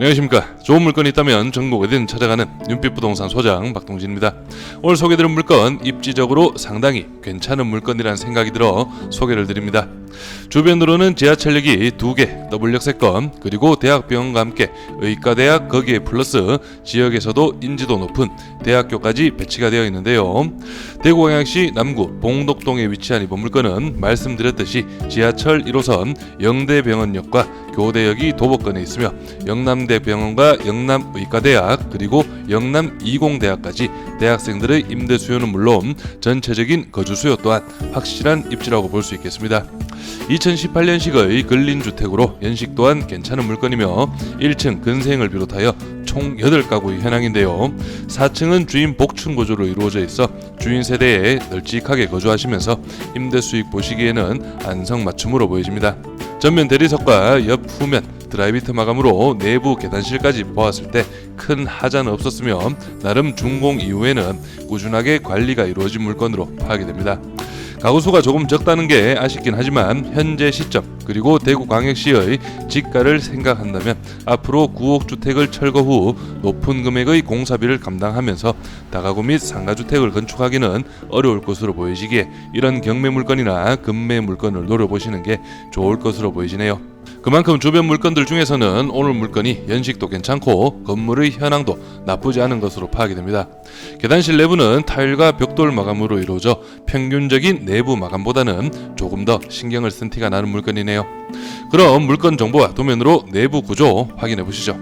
안녕하십니까. 좋은 물건이 있다면 전국 어디든 찾아가는 윤빛부동산 소장 박동진입니다. 오늘 소개드린 물건 입지적으로 상당히 괜찮은 물건이라는 생각이 들어 소개를 드립니다. 주변으로는 지하철역이 2개, 더블역세권, 그리고 대학병원과 함께 의과대학 거기에 플러스 지역에서도 인지도 높은 대학교까지 배치가 되어 있는데요. 대구광역시 남구 봉덕동에 위치한 이번 물건은 말씀드렸듯이 지하철 1호선 영대병원역과 교대역이 도보권에 있으며 영남대병원과 영남의과대학 그리고 영남이공대학까지 대학생들의 임대 수요는 물론 전체적인 거주 수요 또한 확실한 입지라고 볼 수 있겠습니다. 2018년식의 근린주택으로 연식 또한 괜찮은 물건이며 1층 근생을 비롯하여 총 8가구의 현황인데요. 4층은 주인 복층 구조로 이루어져 있어 주인 세대에 널찍하게 거주하시면서 임대 수익 보시기에는 안성맞춤으로 보여집니다. 전면 대리석과 옆 후면 드라이비트 마감으로 내부 계단실까지 보았을 때 큰 하자는 없었으며 나름 준공 이후에는 꾸준하게 관리가 이루어진 물건으로 파악이 됩니다. 가구수가 조금 적다는 게 아쉽긴 하지만 현재 시점 그리고 대구광역시의 지가를 생각한다면 앞으로 구옥주택을 철거 후 높은 금액의 공사비를 감당하면서 다가구 및 상가주택을 건축하기는 어려울 것으로 보이시기에 이런 경매 물건이나 금매 물건을 노려보시는 게 좋을 것으로 보이시네요. 그만큼 주변 물건들 중에서는 오늘 물건이 연식도 괜찮고 건물의 현황도 나쁘지 않은 것으로 파악이 됩니다. 계단실 내부는 타일과 벽돌 마감으로 이루어져 평균적인 내부 마감보다는 조금 더 신경을 쓴 티가 나는 물건이네요. 그럼 물건 정보와 도면으로 내부 구조 확인해 보시죠.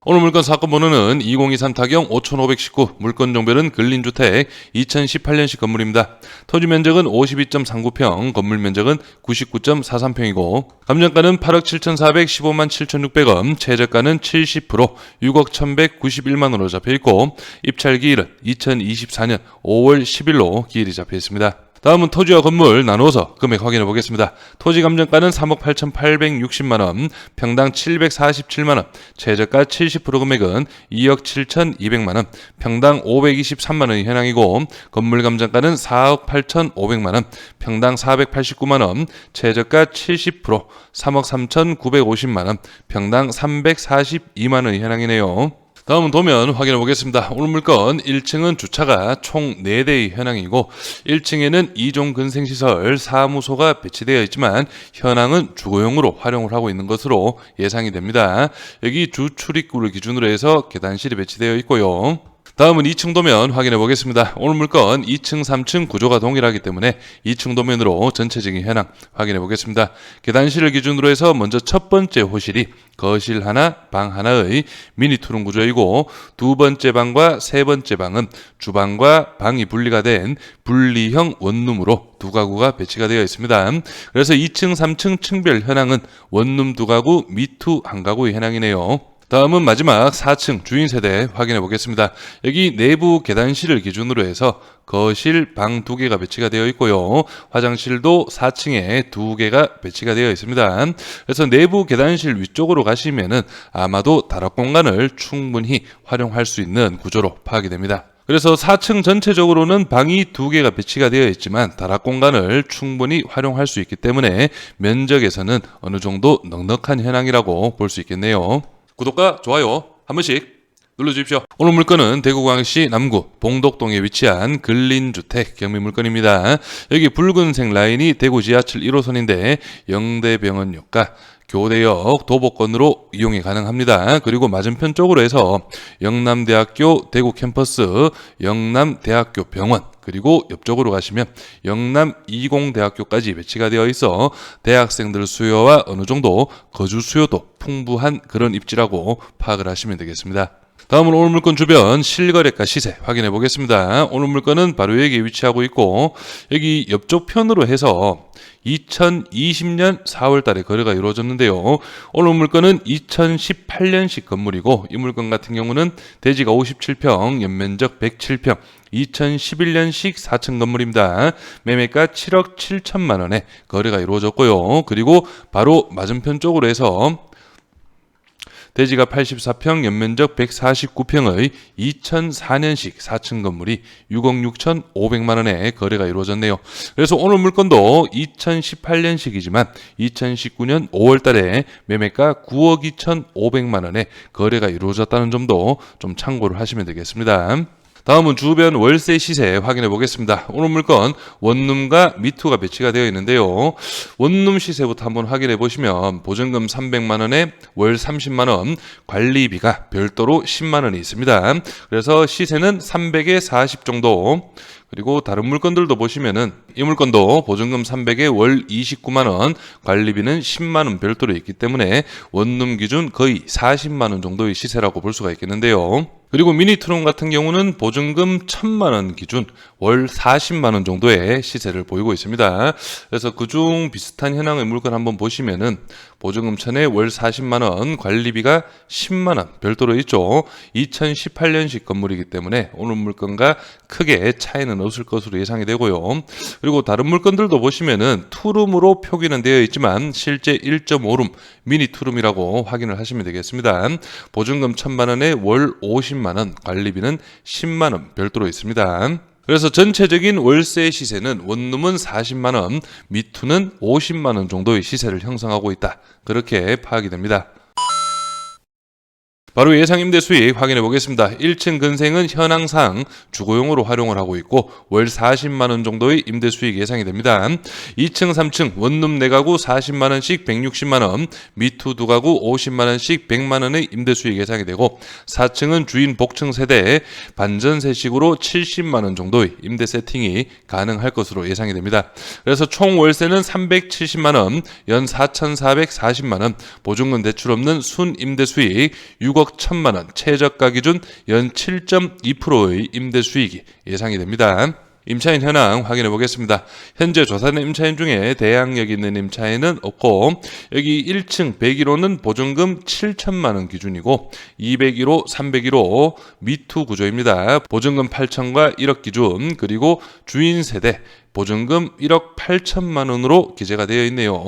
오늘 물건 사건 번호는 2023타경5519 물건 정보는 근린주택 2018년식 건물입니다. 토지 면적은 52.39평, 건물 면적은 99.43평이고 감정가는 8억 7,415만 7,600원, 최저가는 70% 6억 1,191만원으로 잡혀있고 입찰 기일은 2024년 5월 10일로 기일이 잡혀있습니다. 다음은 토지와 건물 나누어서 금액 확인해 보겠습니다. 토지 감정가는 3억 8,860만원, 평당 747만원, 최저가 70% 금액은 2억 7,200만원, 평당 523만원이 현황이고 건물 감정가는 4억 8,500만원, 평당 489만원, 최저가 70% 3억 3,950만원, 평당 342만원이 현황이네요. 다음은 도면 확인해 보겠습니다. 오늘 물건 1층은 주차가 총 4대의 현황이고 1층에는 2종 근생시설 사무소가 배치되어 있지만 현황은 주거용으로 활용을 하고 있는 것으로 예상이 됩니다. 여기 주 출입구를 기준으로 해서 계단실이 배치되어 있고요. 다음은 2층 도면 확인해 보겠습니다. 오늘 물건 2층, 3층 구조가 동일하기 때문에 2층 도면으로 전체적인 현황 확인해 보겠습니다. 계단실을 기준으로 해서 먼저 첫 번째 호실이 거실 하나, 방 하나의 미니 투룸 구조이고 두 번째 방과 세 번째 방은 주방과 방이 분리가 된 분리형 원룸으로 두 가구가 배치가 되어 있습니다. 그래서 2층, 3층 층별 현황은 원룸 두 가구, 미투 한 가구의 현황이네요. 다음은 마지막 4층 주인 세대 확인해 보겠습니다. 여기 내부 계단실을 기준으로 해서 거실 방 2개가 배치가 되어 있고요. 화장실도 4층에 2개가 배치가 되어 있습니다. 그래서 내부 계단실 위쪽으로 가시면은 아마도 다락 공간을 충분히 활용할 수 있는 구조로 파악이 됩니다. 그래서 4층 전체적으로는 방이 2개가 배치가 되어 있지만 다락 공간을 충분히 활용할 수 있기 때문에 면적에서는 어느 정도 넉넉한 현황이라고 볼 수 있겠네요. 구독과 좋아요 한 번씩 눌러주십시오. 오늘 물건은 대구광역시 남구 봉덕동에 위치한 근린주택 경매 물건입니다. 여기 붉은색 라인이 대구 지하철 1호선인데 영대병원역과 교대역 도보권으로 이용이 가능합니다. 그리고 맞은편 쪽으로 해서 영남대학교 대구 캠퍼스, 영남대학교 병원 그리고 옆쪽으로 가시면 영남이공대학교까지 배치가 되어 있어 대학생들 수요와 어느 정도 거주 수요도 풍부한 그런 입지라고 파악을 하시면 되겠습니다. 다음은 오늘 물건 주변 실거래가 시세 확인해 보겠습니다. 오늘 물건은 바로 여기에 위치하고 있고 여기 옆쪽 편으로 해서 2020년 4월 달에 거래가 이루어졌는데요. 오늘 물건은 2018년식 건물이고 이 물건 같은 경우는 대지가 57평, 연면적 107평, 2011년식 4층 건물입니다. 매매가 7억 7천만 원에 거래가 이루어졌고요. 그리고 바로 맞은편 쪽으로 해서 대지가 84평, 연면적 149평의 2004년식 4층 건물이 6억 6,500만 원에 거래가 이루어졌네요. 그래서 오늘 물건도 2018년식이지만 2019년 5월 달에 매매가 9억 2,500만 원에 거래가 이루어졌다는 점도 좀 참고를 하시면 되겠습니다. 다음은 주변 월세 시세 확인해 보겠습니다. 오늘 물건 원룸과 미투가 배치가 되어 있는데요. 원룸 시세부터 한번 확인해 보시면 보증금 300만 원에 월 30만 원, 관리비가 별도로 10만 원이 있습니다. 그래서 시세는 300에 40 정도. 그리고 다른 물건들도 보시면은 이 물건도 보증금 300에 월 29만 원, 관리비는 10만 원 별도로 있기 때문에 원룸 기준 거의 40만 원 정도의 시세라고 볼 수가 있겠는데요. 그리고 미니투룸 같은 경우는 보증금 1,000만 원 기준 월 40만 원 정도의 시세를 보이고 있습니다. 그래서 그중 비슷한 현황의 물건 한번 보시면은 보증금 1,000에 월 40만 원, 관리비가 10만 원 별도로 있죠. 2018년식 건물이기 때문에 오늘 물건과 크게 차이는 없을 것으로 예상이 되고요. 그리고 다른 물건들도 보시면은 투룸으로 표기는 되어 있지만 실제 1.5룸 미니 투룸이라고 확인을 하시면 되겠습니다. 보증금 1,000만 원에 월 50만 원, 관리비는 10만 원 별도로 있습니다. 그래서 전체적인 월세 시세는 원룸은 40만 원, 미투는 50만 원 정도의 시세를 형성하고 있다. 그렇게 파악이 됩니다. 바로 예상 임대 수익 확인해 보겠습니다. 1층 근생은 현황상 주거용으로 활용을 하고 있고 월 40만 원 정도의 임대 수익 예상이 됩니다. 2층, 3층 원룸 4가구 40만 원씩 160만 원, 미투 2가구 50만 원씩 100만 원의 임대 수익 예상이 되고 4층은 주인 복층 세대에 반전세식으로 70만 원 정도의 임대 세팅이 가능할 것으로 예상이 됩니다. 그래서 총 월세는 370만 원, 연 4,440만 원, 보증금 대출 없는 순 임대 수익 6억 1,000만 원, 최저가 기준 연 7.2%의 임대 수익이 예상이 됩니다. 임차인 현황 확인해 보겠습니다. 현재 조사된 임차인 중에 대항력 있는 임차인은 없고 여기 1층 101호는 보증금 7천만 원 기준이고 201호, 301호 미투 구조입니다. 보증금 8천과 1억 기준, 그리고 주인 세대 보증금 1억 8천만 원으로 기재가 되어 있네요.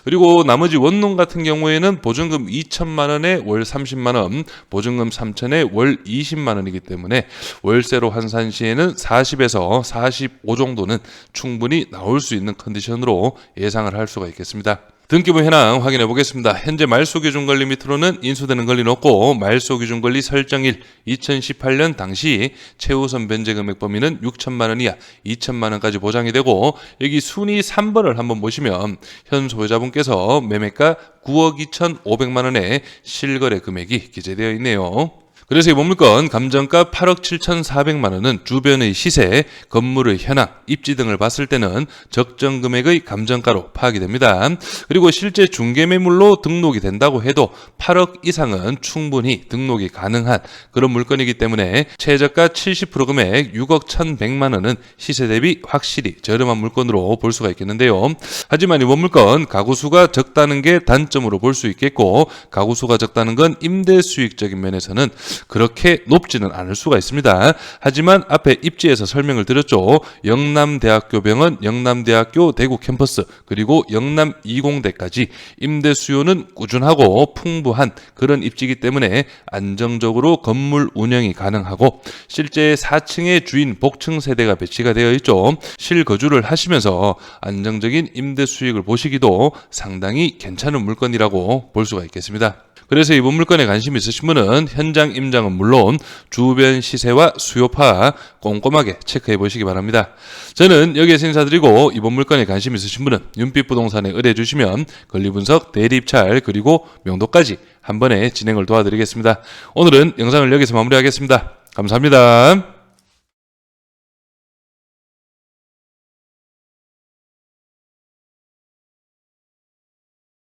그리고 나머지 원룸 같은 경우에는 보증금 2천만 원에 월 30만 원, 보증금 3천에 월 20만 원이기 때문에 월세로 환산 시에는 40에서 45 정도는 충분히 나올 수 있는 컨디션으로 예상을 할 수가 있겠습니다. 등기부 현황 확인해 보겠습니다. 현재 말소 기준 권리 밑으로는 인수되는 권리는 없고 말소 기준 권리 설정일 2018년 당시 최우선 변제 금액 범위는 6천만 원 이하 2천만 원까지 보장이 되고 여기 순위 3번을 한번 보시면 현 소유자분께서 매매가 9억 2,500만 원의 실거래 금액이 기재되어 있네요. 그래서 이 물건 감정가 8억 7,400만 원은 주변의 시세, 건물의 현황, 입지 등을 봤을 때는 적정 금액의 감정가로 파악이 됩니다. 그리고 실제 중개매물로 등록이 된다고 해도 8억 이상은 충분히 등록이 가능한 그런 물건이기 때문에 최저가 70% 금액 6억 1,100만 원은 시세 대비 확실히 저렴한 물건으로 볼 수가 있겠는데요. 하지만 이번 물건 가구수가 적다는 게 단점으로 볼 수 있겠고 가구수가 적다는 건 임대 수익적인 면에서는 그렇게 높지는 않을 수가 있습니다. 하지만 앞에 입지에서 설명을 드렸죠. 영남대학교병원, 영남대학교 대구 캠퍼스, 그리고 영남 20대까지 임대 수요는 꾸준하고 풍부한 그런 입지이기 때문에 안정적으로 건물 운영이 가능하고 실제 4층의 주인 복층 세대가 배치가 되어 있죠. 실거주를 하시면서 안정적인 임대 수익을 보시기도 상당히 괜찮은 물건이라고 볼 수가 있겠습니다. 그래서 이번 물건에 관심 있으신 분은 현장 임장은 물론 주변 시세와 수요 파악 꼼꼼하게 체크해 보시기 바랍니다. 저는 여기에서 인사드리고 이번 물건에 관심 있으신 분은 윤빛부동산에 의뢰해 주시면 권리분석, 대리입찰, 그리고 명도까지 한 번에 진행을 도와드리겠습니다. 오늘은 영상을 여기서 마무리하겠습니다. 감사합니다.